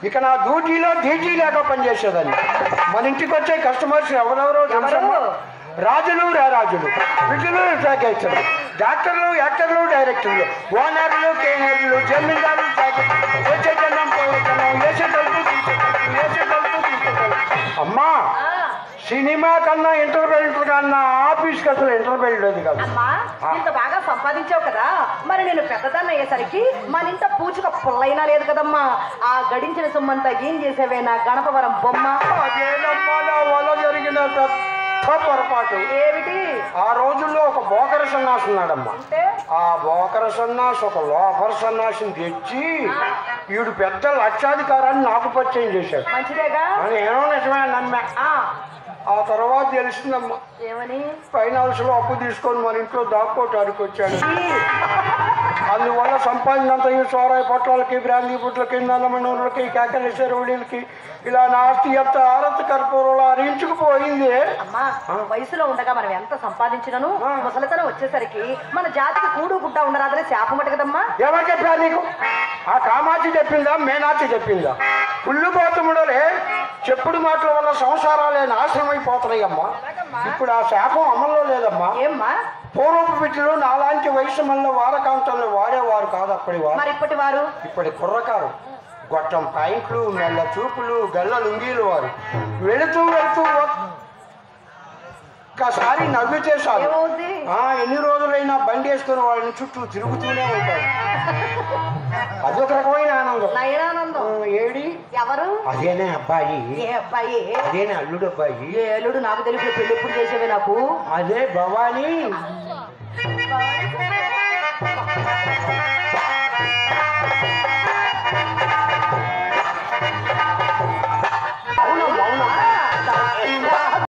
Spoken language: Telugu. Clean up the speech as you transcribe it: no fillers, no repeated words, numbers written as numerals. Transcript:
ఇక నా డ్యూటీలో డ్యూటీ లేక పనిచేసేదాన్ని. మన ఇంటికి వచ్చే కస్టమర్స్ ఎవరెవరో రాజులు రారాజులు, విధులు ప్యాకేజర్లు, డాక్టర్లు, యాక్టర్లు, డైరెక్టర్లు, ఓనర్లు, కేనర్లు, జమీందారులు, వచ్చే జనం పోయే జనం, వేసేటప్పుడు తీసేటప్పుడు అమ్మా. సినిమా కన్నా ఇంటర్వ్యూ కన్నా ఆఫీస్కి అసలు ఇంటర్వ్యూ లేదు కదా. అమ్మా ఇంత బాగా సంపాదించావు కదా, మరి నేను పెద్దదాన్ని అయ్యేసరికి మన ఇంత పూజక పుల్లైనా లేదు కదమ్మా. ఆ గడించిన సొమ్మంతా ఏం చేసేవే నా గణపవరం బొమ్మ? అదేనమ్మా నా వల్ల జరిగిన పెద్ద పొరపాటు. ఏమిటి? ఆ రోజుల్లో ఒక బోకర సన్నాసి ఉన్నాడమ్మా. ఆ బోకర సన్నాసి ఒక లోపర్ సన్నాసిని తెచ్చి ఈడు పెద్ద లక్షాధికారాన్ని నాకు పరిచయం చేశాడు. మంచిదేగా? నేను నిజమే నమ్మా. ఆ తర్వాత తెలిసిందమ్మా ఏమని? ఫైనాన్స్ లో అప్పు తీసుకొని మన ఇంట్లో దాక్కోటానికి వచ్చాడు. అందువల్ల సంపాదించినంత ఈ సోరాయి పొట్లకి, బ్రాందీ పుట్లకి, నల్లమణూరులకి, కేకలేశ్వర ఉడీలకి ఇలా నాస్తి ఎంత ఆరత కర్పూరంలో అరించుకుపోయింది. అమ్మా వయసులో ఉండగా మనం ఎంత సంపాదించినను ముసలితనం వచ్చేసరికి మన జాతికి కూడు గుడ్డ ఉండరాదని శాపమట కదమ్మా. ఎవరు చెప్పారు నీకు? ఆ కామాచి చెప్పిందా, మేనాచి చెప్పిందా? కుళ్ళు పోతముడలే చెప్పుడు మాటల వల్ల సంసారాలే నాశనం అయిపోతున్నాయమ్మా. ఇప్పుడు ఆ శాపం అమల్లో లేదమ్మా. ఏమ్మా? పూర్వపు బిడ్డలు నాలాంటి వయసు మళ్ళీ వారకాంతంలో వాడేవారు కాదు అప్పటి వారు. మరి ఇప్పటి వారు? ఇప్పటి కుర్రకారు గొట్టం పాయింట్లు, మెల్ల చూపులు, గల్ల లుంగీలు వారు. వెళుతూ వెళుతూ ఒక్కసారి నవ్వితే చాలు ఎన్ని రోజులైనా బండి వేసుకుని వాళ్ళని చుట్టూ తిరుగుతూనే ఉంటారు. అదొక రకమైన ఆనందం. నయనానందం. ఏడి? ఎవరు? అదేనే అబ్బాయి. ఏ అబ్బాయి? అదేనే అల్లుడు అబ్బాయి. ఏ అల్లుడు? నాకు తెలిసి పెళ్లి ఎప్పుడు చేసేవే నాకు? అదే భవానీ. అవునమ్మా అవునమ్మా.